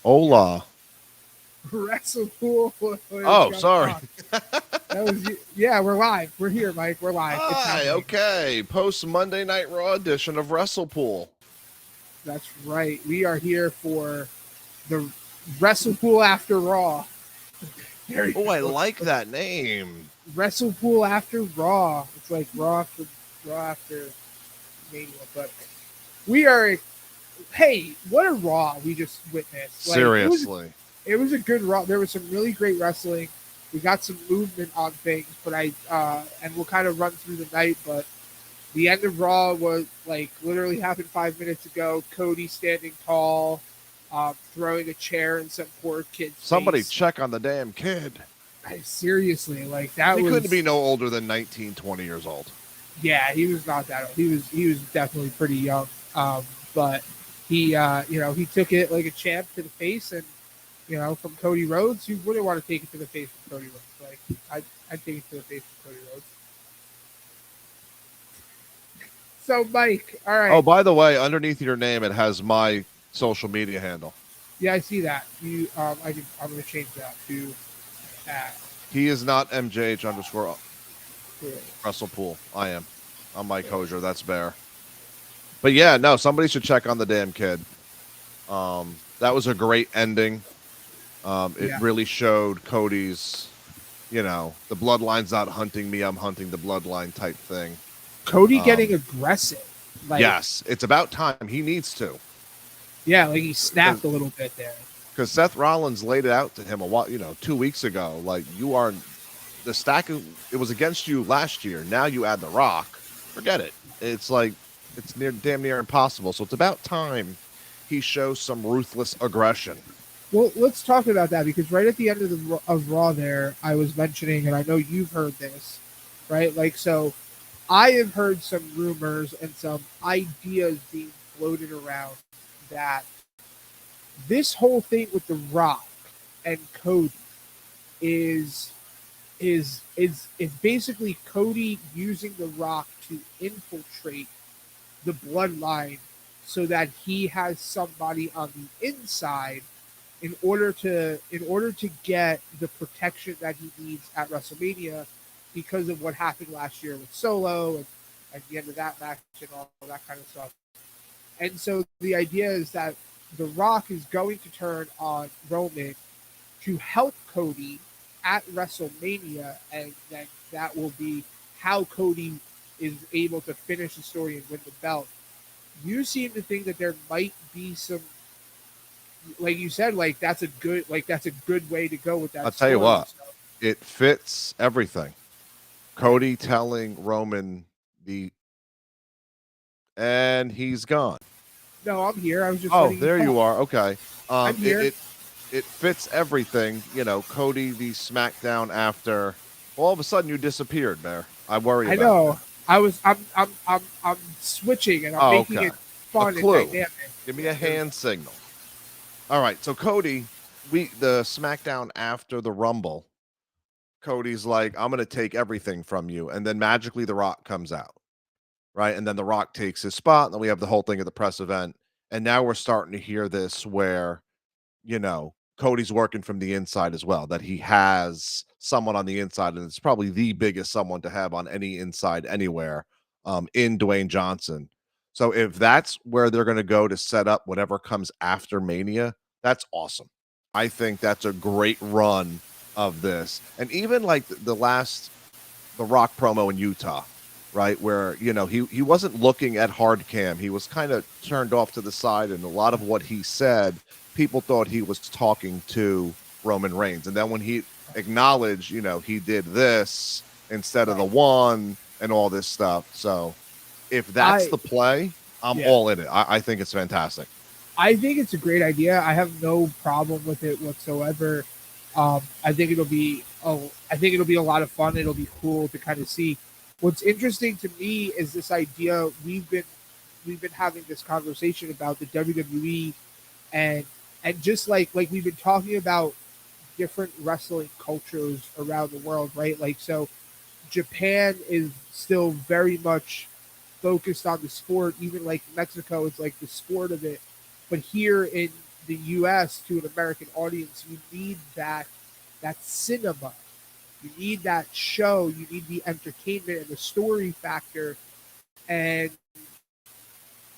Hola. WrestlePool. Oh, sorry. That was yeah. We're live. We're here, Mike. We're live. It's Hi, happening. okay. Post Monday Night Raw edition of WrestlePool. That's right. We are here for the WrestlePool after Raw. Oh, I like that name. WrestlePool after Raw. It's like Raw after Mania. But we are. Hey, what a Raw we just witnessed! Like, Seriously. it was a good Raw. There was some really great wrestling. We got some movement on things, but and we'll kind of run through the night. But the end of Raw was like literally happened 5 minutes ago. Cody standing tall, throwing a chair in some poor kid's Somebody face. check on the damn kid. Seriously, like that He was. couldn't be no older than 19, 20 years old. Yeah, he was not that old. He was definitely pretty young. But he he took it like a champ to the face, and from Cody Rhodes, you wouldn't want to take it to the face from Cody Rhodes. Like I'd take it to the face from Cody Rhodes. So Mike, all right. Oh, by the way, underneath your name, it has my social media handle. Yeah, I see that. I'm going to change that to. He is not MJH _ WrestlePool. I am. I'm Mike Hosier. That's Bear. But yeah, no, somebody should check on the damn kid. That was a great ending. It really showed Cody's, the bloodline's not hunting me, I'm hunting the bloodline type thing. Cody getting aggressive. Yes, it's about time. He needs to. Yeah, like he snapped a little bit there. Because Seth Rollins laid it out to him a while, 2 weeks ago. Like, you are the stack. It was against you last year. Now you add The Rock. Forget it. It's like it's damn near impossible. So it's about time he shows some ruthless aggression. Well, let's talk about that, because right at the end of Raw there, I was mentioning, and I know you've heard this, right? Like, so I have heard some rumors and some ideas being floated around that this whole thing with The Rock and Cody is basically Cody using The Rock to infiltrate the bloodline so that he has somebody on the inside in order to get the protection that he needs at WrestleMania because of what happened last year with Solo and at the end of that match and all that kind of stuff. And so the idea is that The Rock is going to turn on Roman to help Cody at WrestleMania, and then that will be how Cody is able to finish the story and win the belt. You seem to think that there might be some, like you said, like that's a good way to go with that. I'll tell you what, it fits everything. Cody telling Roman and he's gone. No, I'm here. I was just. Oh, there you are. Okay. I'm here. It fits everything. Cody the SmackDown after. All of a sudden, you disappeared, Bear. I worry. I know. I'm switching and I'm making it fun and dynamic. Give me a hand signal. All right. So Cody, the SmackDown after the Rumble. Cody's like, I'm going to take everything from you, and then magically The Rock comes out. Right. And then The Rock takes his spot. And then we have the whole thing at the press event. And now we're starting to hear this where, Cody's working from the inside as well, that he has someone on the inside. And it's probably the biggest someone to have on any inside anywhere in Dwayne Johnson. So if that's where they're going to go to set up whatever comes after Mania, that's awesome. I think that's a great run of this. And even like the Rock promo in Utah. right? Where, he wasn't looking at hard cam. He was kind of turned off to the side, and a lot of what he said, people thought he was talking to Roman Reigns. And then when he acknowledged, he did this instead of the Right. one and all this stuff. So if that's I the play, I'm Yeah. all in it. I think it's fantastic. I think it's a great idea. I have no problem with it whatsoever. I think it'll be I think it'll be a lot of fun. It'll be cool to kind of see. What's interesting to me is this idea we've been having this conversation about the WWE and just like we've been talking about different wrestling cultures around the world, right? Like so Japan is still very much focused on the sport, even like Mexico is like the sport of it. But here in the US to an American audience, you need that cinema. You need that show, you need the entertainment and the story factor. And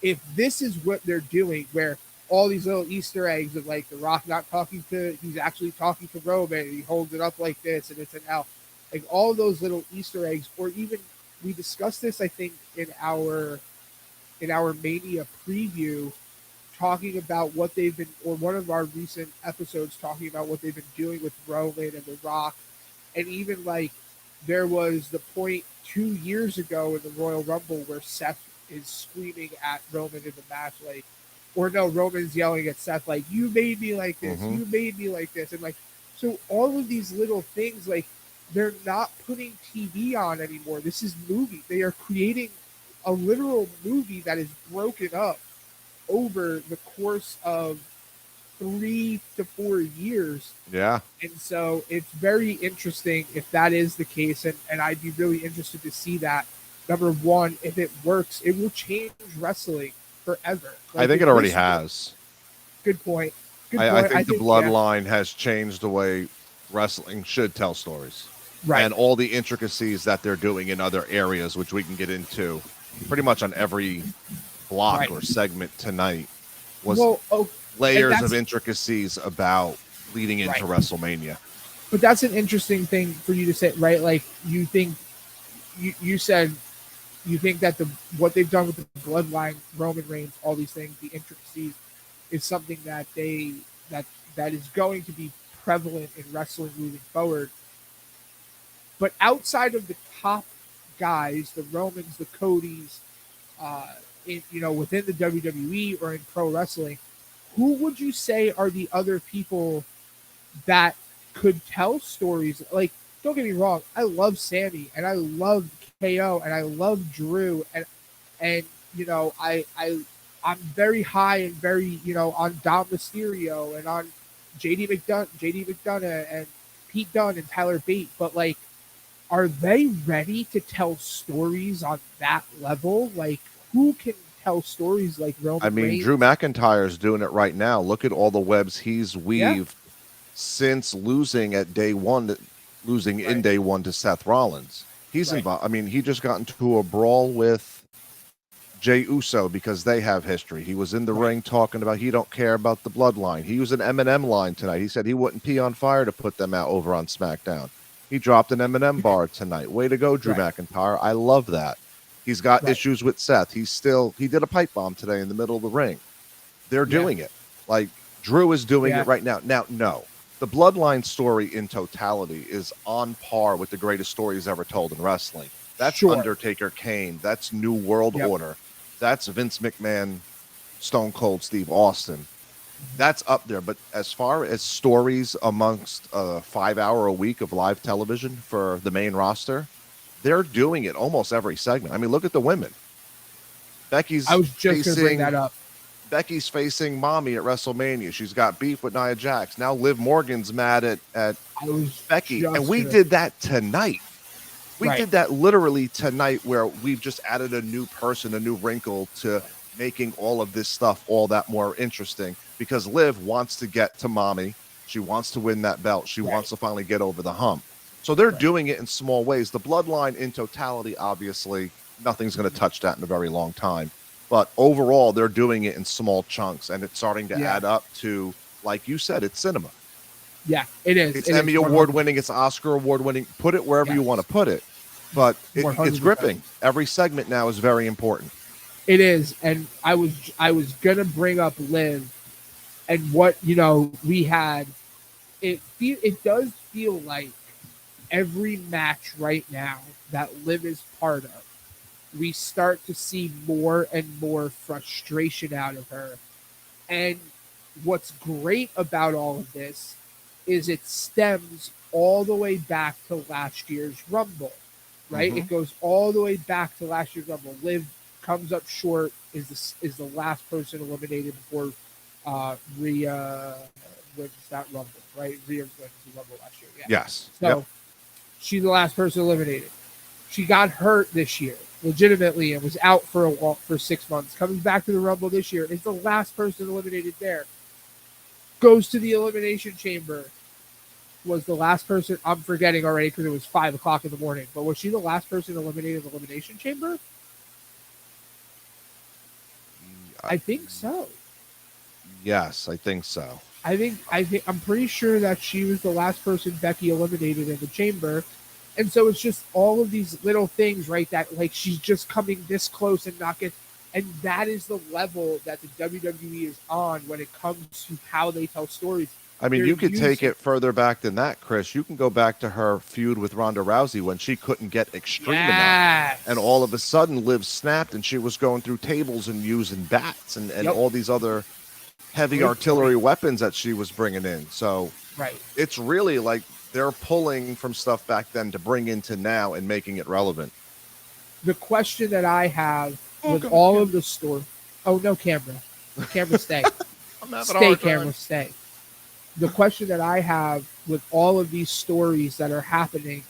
if this is what they're doing, where all these little Easter eggs of like The Rock not talking to, he's actually talking to Roman, and he holds it up like this, and it's an L. Like all those little Easter eggs, or even we discussed this, I think, in our Mania preview, talking about what they've been, or one of our recent episodes talking about what they've been doing with Roman and The Rock, and even like there was the point 2 years ago in the Royal Rumble where Seth is screaming at Roman in the match, like, or no, Roman's yelling at Seth, like, you made me like this, Mhm. you made me like this. And like, so all of these little things, like, they're not putting TV on anymore. This is movie. They are creating a literal movie that is broken up over the course of 3 to 4 years. Yeah. And so it's very interesting if that is the case. And I'd be really interested to see that. Number one, if it works, it will change wrestling forever. I think if it already this- has. Good point. Good I point. think the yeah. bloodline has changed the way wrestling should tell stories. Right. And all the intricacies that they're doing in other areas, which we can get into pretty much on every block Right. or segment tonight, was Well, and layers that's- of intricacies about leading into Right. WrestleMania. But that's an interesting thing for you to say, right? Like you think you said you think that what they've done with the bloodline, Roman Reigns, all these things, the intricacies, is something that that is going to be prevalent in wrestling moving forward. But outside of the top guys, the Romans, the Codys, within the WWE or in pro wrestling, who would you say are the other people that could tell stories? Like, don't get me wrong, I love Sammy and I love KO and I love Drew and I'm very high and very on Dom Mysterio and on JD McDonough and Pete Dunne and Tyler Bate, but like, are they ready to tell stories on that level? Like, who can tell stories like Roman I mean, Reigns? Drew McIntyre's doing it right now. Look at all the webs he's weaved since losing in day one to Seth Rollins. He's involved. I mean, he just got into a brawl with Jey Uso because they have history. He was in the ring talking about he don't care about the bloodline. He used an Eminem line tonight. He said he wouldn't pee on fire to put them out over on SmackDown. He dropped an Eminem bar tonight. Way to go, Drew McIntyre. I love that. He's got issues with Seth. He did a pipe bomb today in the middle of the ring. They're doing it. Like, Drew is doing it right now. Now, no. The bloodline story in totality is on par with the greatest stories ever told in wrestling. That's Undertaker, Kane. That's New World Order. That's Vince McMahon, Stone Cold Steve Austin. That's up there. But as far as stories amongst 5 hour a week of live television for the main roster, they're doing it almost every segment. I mean, look at the women. I was just going to bring that up. Becky's facing Mommy at WrestleMania. She's got beef with Nia Jax. Now Liv Morgan's mad at Becky. And we did that tonight. We did that literally tonight, where we've just added a new person, a new wrinkle to making all of this stuff all that more interesting, because Liv wants to get to Mommy. She wants to win that belt. She wants to finally get over the hump. So they're doing it in small ways. The bloodline in totality, obviously, nothing's going to touch that in a very long time. But overall, they're doing it in small chunks, and it's starting to add up to, like you said, it's cinema. Yeah, it is. It's Emmy Award winning. It's Oscar Award winning. Put it wherever you want to put it. but it's 100%. gripping. Every segment now is very important. It is, and I was gonna bring up Liv and what we had. It does feel like every match right now that Liv is part of, we start to see more and more frustration out of her. And what's great about all of this is it stems all the way back to last year's Rumble, right? Mhm. It goes all the way back to last year's Rumble. Liv comes up short, is the last person eliminated before Rhea wins that Rumble, right? Rhea wins the Rumble last year, yeah. Yes. So Yep. she's the last person eliminated. She got hurt this year, legitimately, and was out for 6 months. Coming back to the Rumble this year, is the last person eliminated there. Goes to the Elimination Chamber. Was the last person, I'm forgetting already because it was 5 o'clock in the morning, but was she the last person eliminated in the Elimination Chamber? I think so. Yes, I think so. I'm pretty sure that she was the last person Becky eliminated in the chamber. And so it's just all of these little things, right? That like she's just coming this close and not get, and that is the level that the WWE is on when it comes to how they tell stories. I mean, They're you could take using- it further back than that, Chris. You can go back to her feud with Ronda Rousey when she couldn't get extreme enough. Yes. And all of a sudden, Liv snapped and she was going through tables and using bats and Yep. all these other heavy Great artillery point. weapons that she was bringing in. So Right. it's really like they're pulling from stuff back then to bring into now and making it relevant. The question that I have with God, all Cam- of the story. Oh, no, camera. Camera, stay. I'm having a Stay, hard camera, time. stay. The question that I have with all of these stories that are happening,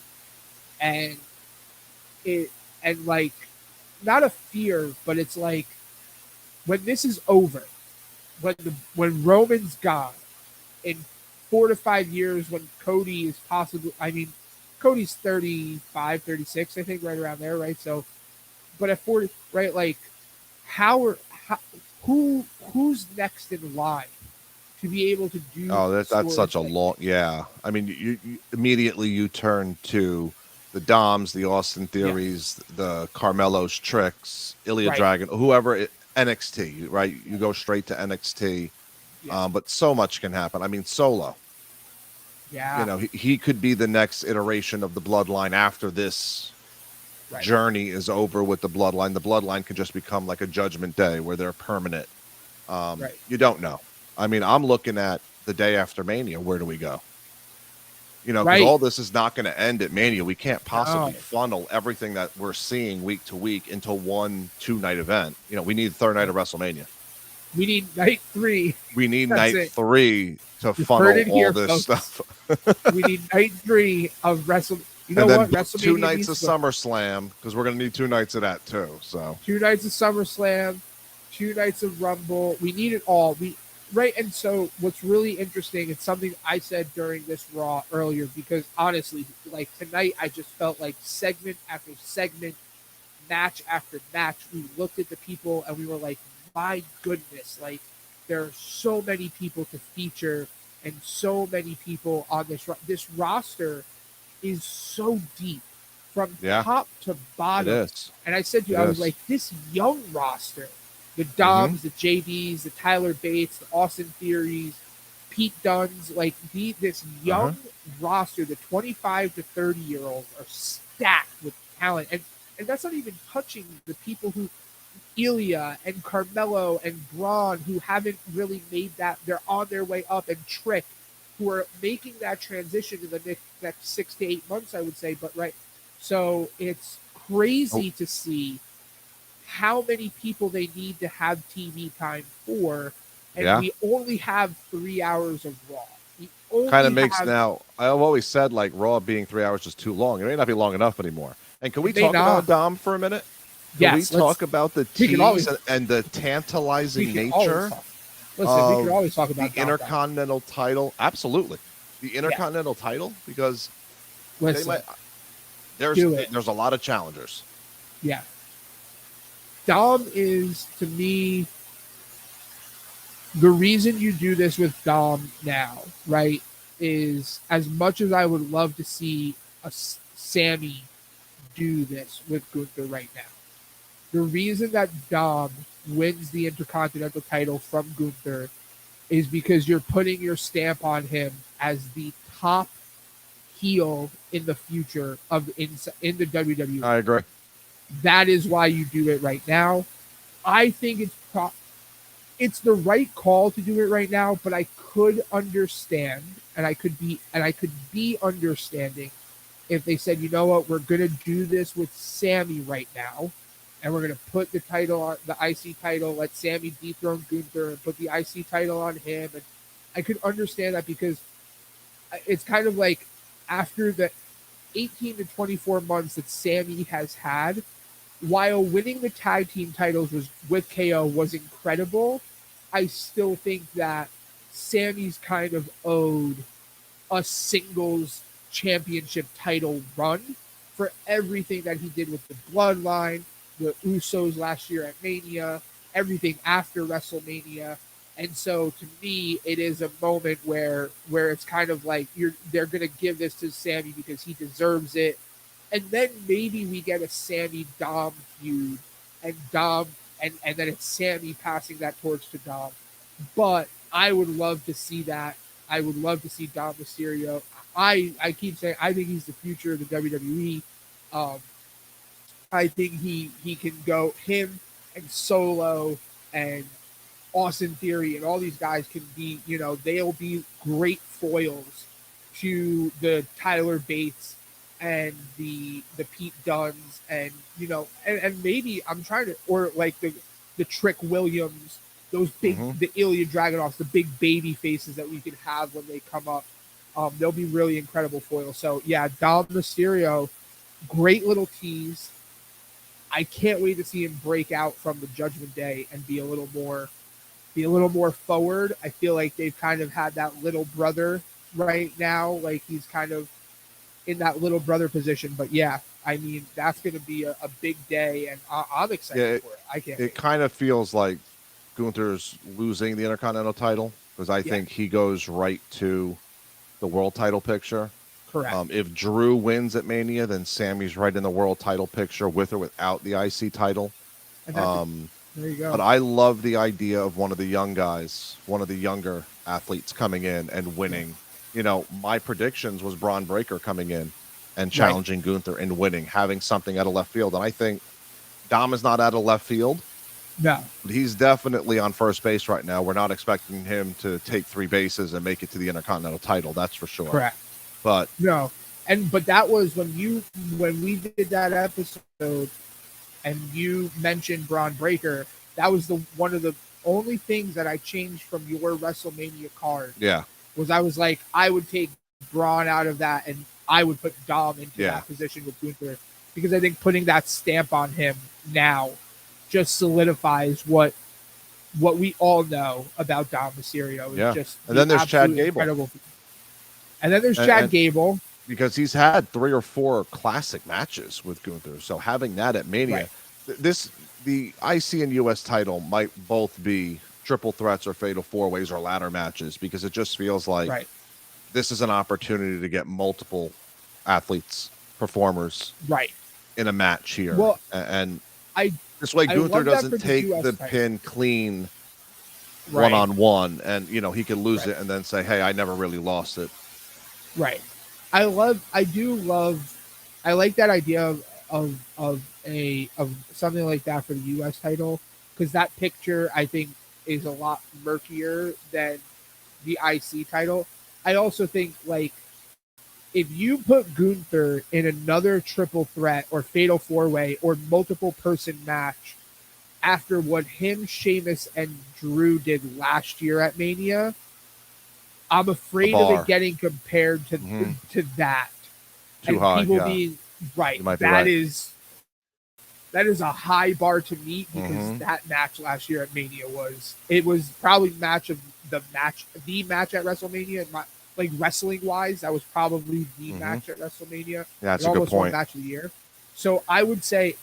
and it, and like, not a fear, but it's like when this is over, when Roman's gone, in 4 to 5 years, when Cody is possibly, I mean, Cody's 35, 36, I think, right around there, right? So, but at 40, right, like, who's next in line to be able to do? Oh, that's such a stories like long. Yeah, I mean, you immediately you turn to the Doms, the Austin Theories, the Carmelo's Tricks, Ilya Right. Dragon, whoever. NXT, right? You go straight to NXT. Yeah. But so much can happen. I mean, Solo. Yeah. You know, he could be the next iteration of the Bloodline after this Right. journey is over with the Bloodline. The Bloodline could just become like a Judgment Day where they're permanent. Right. You don't know. I mean, I'm looking at the day after Mania. Where do we go? You know, because Right. all this is not going to end at Mania. We can't possibly No. funnel everything that we're seeing week to week into one 2-night event. You know, we need the third night of WrestleMania. We need night 3. We need That's night it. 3 to You've funnel heard it all here, this folks. stuff. We need night 3 of Wrestle. You know And then what? book WrestleMania 2 nights needs of to go. SummerSlam because we're going to need 2 nights of that too. So 2 nights of SummerSlam, 2 nights of Rumble. We need it all. Right. And so what's really interesting, it's something I said during this Raw earlier, because honestly, like tonight, I just felt like segment after segment, match after match, we looked at the people and we were like, my goodness, like there are so many people to feature and so many people on this roster is so deep from Yeah. top to it bottom. is. And I said to you, It I was is. like, this young roster, the Doms, the JDs, the Tyler Bates, the Austin Theories, Pete Dunnes, like this young roster, the 25 to 30-year-olds are stacked with talent. And that's not even touching the people who, Ilya and Carmelo and Braun, who haven't really made that, they're on their way up, and Trick, who are making that transition in the next 6 to 8 months, I would say. But right, so it's crazy to see how many people they need to have TV time for, and Yeah. we only have 3 hours of Raw. We only Kind of makes have, now. I've always said like Raw being 3 hours is too long. It may not be long enough anymore. And can we It may talk about not. Dom for a minute? Can Yes, we let's- talk about the we can tease always- and the we tantalizing can always nature talk. Listen, we of can always talk the about Dom. Intercontinental title? Absolutely, the Intercontinental title, because they Listen, might. do it. There's a lot of challengers. Yeah. Dom is, to me, the reason you do this with Dom now, right, is as much as I would love to see a Sammy do this with Gunther right now. The reason that Dom wins the Intercontinental title from Gunther is because you're putting your stamp on him as the top heel in the future of in the WWE. I agree. That is why you do it right now. I think it's the right call to do it right now, but I could understand and I could be understanding if they said, you know what, we're gonna do this with Sammy right now, and we're gonna put the title on the IC title, let Sammy dethrone Gunther and put the IC title on him. And I could understand that because it's kind of like after the 18 to 24 months that Sammy has had, while winning the tag team titles was with KO was incredible, I still think that Sammy's kind of owed a singles championship title run for everything that he did with the Bloodline, the Usos last year at Mania, everything after WrestleMania. And so to me, it is a moment where it's kind of like they're gonna give this to Sammy because he deserves it. And then maybe we get a Sammy Dom feud and Dom and then it's Sammy passing that torch to Dom. But I would love to see that. I would love to see Dom Mysterio. I keep saying I think he's the future of the WWE. I think he can go him and Solo and Austin Theory and all these guys can be, they'll be great foils to the Tyler Bates and the Pete Dunnes and and maybe I'm trying to or like the Trick Williams, those big the Ilya Dragunovs, the big baby faces that we can have when they come up. They'll be really incredible foils. So yeah, Dom Mysterio, great little tease. I can't wait to see him break out from the Judgment Day and be a little more forward. I feel like they've kind of had that little brother right now. Like he's kind of in that little brother position. But yeah, I mean, that's going to be a big day and I'm excited for it. I can't wait. It kind of feels like Gunther's losing the Intercontinental title because I think he goes right to the world title picture. Correct. If Drew wins at Mania, then Sammy's right in the world title picture with or without the IC title. There you go. But I love the idea of one of the young guys, one of the younger athletes coming in and winning. My predictions was Braun Breaker coming in and challenging Gunther and winning, having something out of left field. And I think Dom is not out of left field. No. But he's definitely on first base right now. We're not expecting him to take 3 bases and make it to the Intercontinental title. That's for sure. Correct. But no. But that was when we did that episode and you mentioned Braun Breaker, that was one of the only things that I changed from your WrestleMania card. Yeah. Was I was like, I would take Braun out of that and I would put Dom into that position with Gunther because I think putting that stamp on him now just solidifies what we all know about Dom Mysterio. Yeah. Just and then there's Chad Gable. Incredible. And then there's Chad Gable. Because he's had 3 or 4 classic matches with Gunther. So having that at Mania, the IC and US title might both be triple threats or fatal 4-ways or ladder matches because it just feels like this is an opportunity to get multiple athletes, performers in a match here. Well, and this way Gunther doesn't take the pin clean one-on-one and, he could lose it and then say, hey, I never really lost it. Right. I like that idea of something like that for the US title because that picture I think is a lot murkier than the IC title. I also think like if you put Gunther in another triple threat or fatal 4-way or multiple person match after what him, Sheamus, and Drew did last year at Mania, I'm afraid of it getting compared to that. Too high, people being that is a high bar to meet because that match last year at Mania was probably the match at WrestleMania, like wrestling wise, that was probably the match at WrestleMania. Yeah, that's a good point. Match of the year. So I would say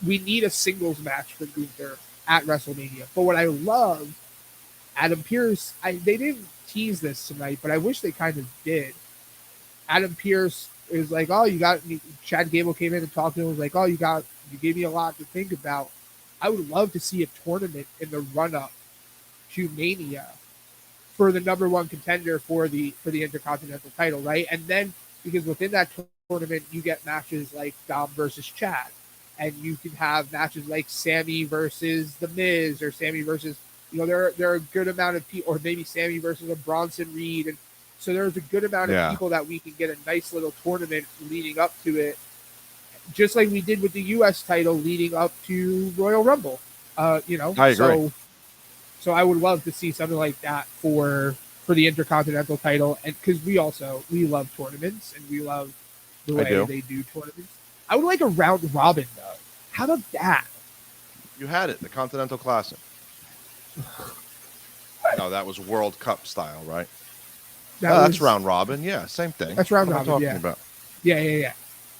we need a singles match for Gunther at WrestleMania. But what I love, Adam Pearce, they didn't tease this tonight, but I wish they kind of did. Adam Pearce it was like, oh, you got me. Chad Gable came in and talked to him. Was like, oh, you gave me a lot to think about. I would love to see a tournament in the run up to Mania for the number one contender for the Intercontinental title, right? And then because within that tournament you get matches like Dom versus Chad, and you can have matches like Sammy versus The Miz, or Sammy versus, there are a good amount of people, or maybe Sammy versus a Bronson Reed, and so there's a good amount of people that we can get a nice little tournament leading up to it, just like we did with the U.S. title leading up to Royal Rumble. I agree. So I would love to see something like that for the Intercontinental title, and because we love tournaments and we love the way they do tournaments. I would like a round robin though. How about that? You had it, the Continental Classic. No, that was World Cup style, right? That's round robin. Yeah, same thing. That's round robin. Yeah. About? Yeah.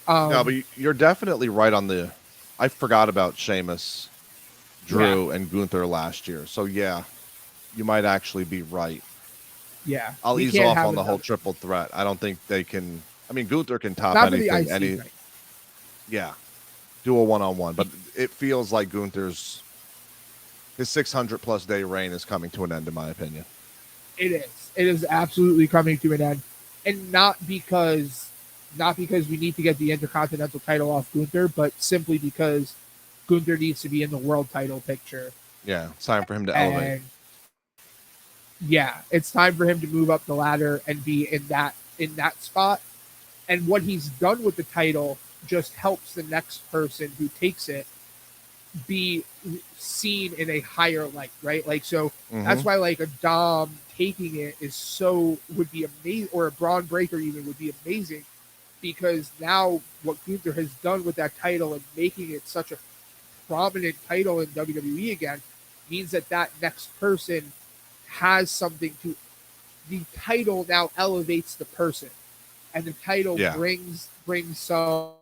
No, but you're definitely right on the. I forgot about Sheamus, Drew, and Gunther last year. So yeah, you might actually be right. Yeah, I'll ease off on the whole triple threat. I don't think they can. I mean, Gunther can top anything. Yeah, do a one-on-one, but it feels like Gunther's his 600+ day reign is coming to an end, in my opinion. It is. It is absolutely coming to an end, and not because we need to get the Intercontinental title off Gunther, but simply because Gunther needs to be in the world title picture. Yeah, it's time for him to elevate. Yeah, it's time for him to move up the ladder and be in that spot. And what he's done with the title just helps the next person who takes it be seen in a higher light, right? Like, so that's why like a Dom taking it would be amazing, or a Braun Breaker even would be amazing, because now what Gunther has done with that title and making it such a prominent title in WWE again means that next person has something to. The title now elevates the person, and the title brings some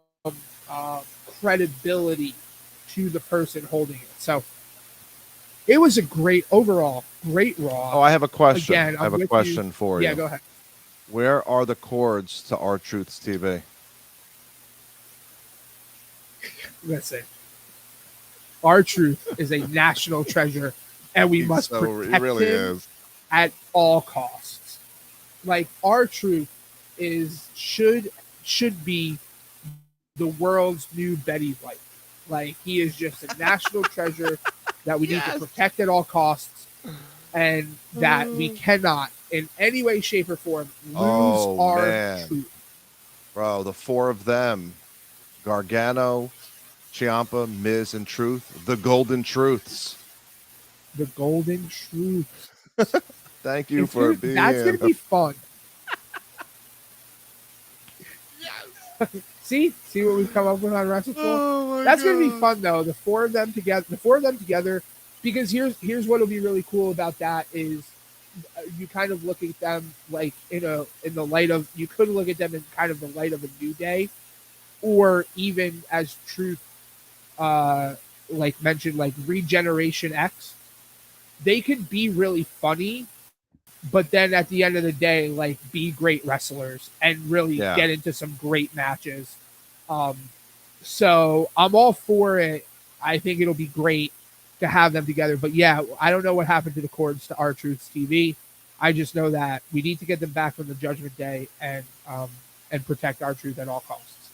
credibility to the person holding it. So it was a great Raw. Oh, I have a question. Again, I have a question for you. Yeah, go ahead. Where are the cords to R-Truth's TV? Listen, R-Truth is a national treasure, and we must protect him at all costs. Like, R-Truth should be the world's new Betty White. Like, he is just a national treasure that we need to protect at all costs, and that we cannot, in any way, shape, or form, lose R-Truth. Bro, the four of them, Gargano, Ciampa, Miz, and Truth, the Golden Truths. The Golden Truths. Thank you for being. That's going to be fun. See what we've come up with on WrestlePool? Oh, that's going to be fun, though. The four of them together. Because here's what'll be really cool about that is you kind of look at them like in the light of, you could look at them in kind of the light of a New Day, or even as Truth like mentioned, like Regeneration X. They could be really funny, but then at the end of the day, like, be great wrestlers and really get into some great matches. So I'm all for it. I think it'll be great to have them together. But yeah, I don't know what happened to the cords to R-Truth's TV. I just know that we need to get them back from the Judgment Day and protect R-Truth at all costs.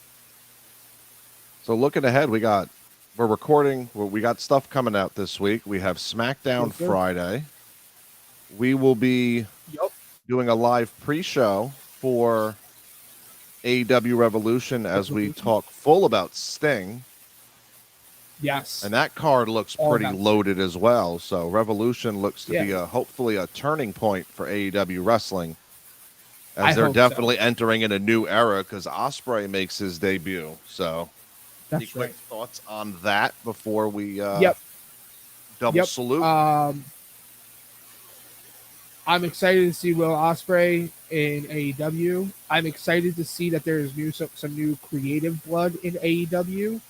So looking ahead, we're recording. We got stuff coming out this week. We have SmackDown Friday. We will be doing a live pre-show for AEW Revolution as we talk full about Sting. Yes. And that card looks pretty loaded as well. So Revolution looks to be hopefully a turning point for AEW wrestling, as they're definitely entering in a new era, because Ospreay makes his debut. So any quick thoughts on that before we double salute? I'm excited to see Will Ospreay in AEW. I'm excited to see that there's some new creative blood in AEW.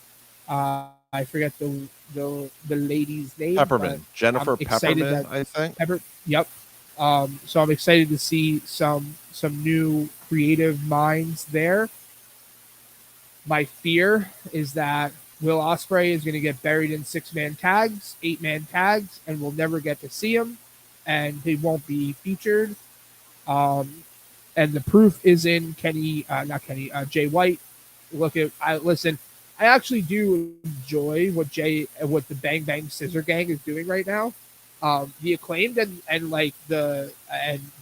I forget the lady's name. Peppermint. Jennifer Peppermint, I think. So I'm excited to see some new creative minds there. My fear is that Will Ospreay is going to get buried in 6-man tags, 8-man tags, and we'll never get to see him, and he won't be featured. And the proof is in Jay White. Listen. I actually do enjoy what the Bang Bang Scissor Gang is doing right now. The Acclaimed and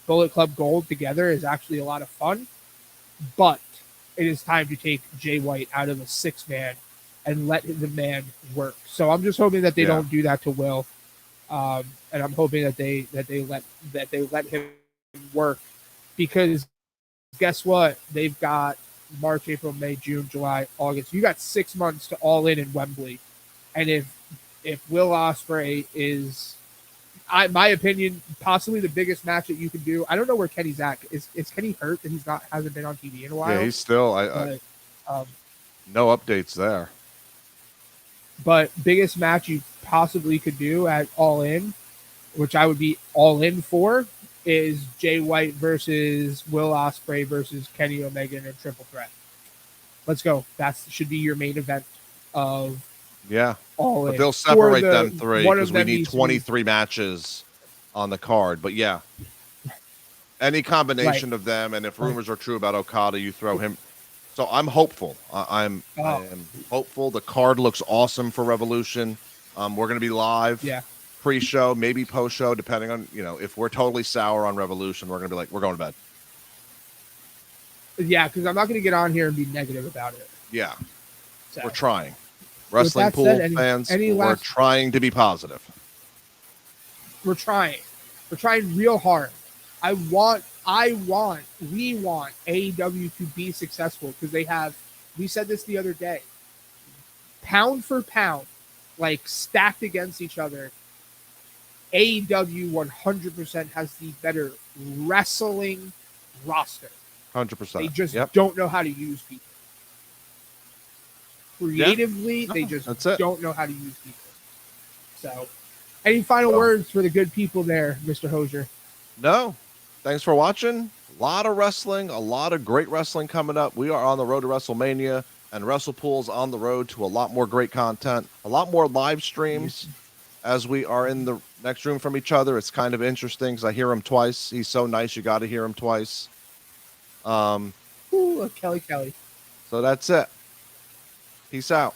Bullet Club Gold together is actually a lot of fun, but it is time to take Jay White out of the 6-man and let the man work. So I'm just hoping that they don't do that to Will, and I'm hoping that they let him work, because guess what? They've got March, April, May, June, July, August. You got 6 months to all in Wembley, and if Will Ospreay is, my opinion, possibly the biggest match that you can do. I don't know where Kenny's at. Is Kenny hurt that hasn't been on TV in a while? Yeah, he's still. No updates there. But biggest match you possibly could do at All In, which I would be all in for, is Jay White versus Will Ospreay versus Kenny Omega in a triple threat. Let's go. That should be your main event of All In. But they'll separate them three because we need 23 matches on the card. But yeah, any combination of them, and if rumors are true about Okada, you throw him. So I'm hopeful. I am hopeful. The card looks awesome for Revolution. We're going to be live. Yeah. Pre-show, maybe post-show, depending on, if we're totally sour on Revolution, we're going to be like, we're going to bed. Yeah, because I'm not going to get on here and be negative about it. Yeah. So, we're trying. WrestlePool fans, we're trying to be positive. We're trying. We're trying real hard. We want AEW to be successful, because we said this the other day, pound for pound, like stacked against each other, AEW 100% has the better wrestling roster. 100%. They just don't know how to use people. Creatively, they just don't know how to use people. So, any final words for the good people there, Mr. Hosier? No. Thanks for watching. A lot of wrestling, a lot of great wrestling coming up. We are on the road to WrestleMania, and WrestlePool's on the road to a lot more great content, a lot more live streams. As we are in the next room from each other, it's kind of interesting because I hear him twice. He's so nice, you got to hear him twice. Kelly. So that's it. Peace out.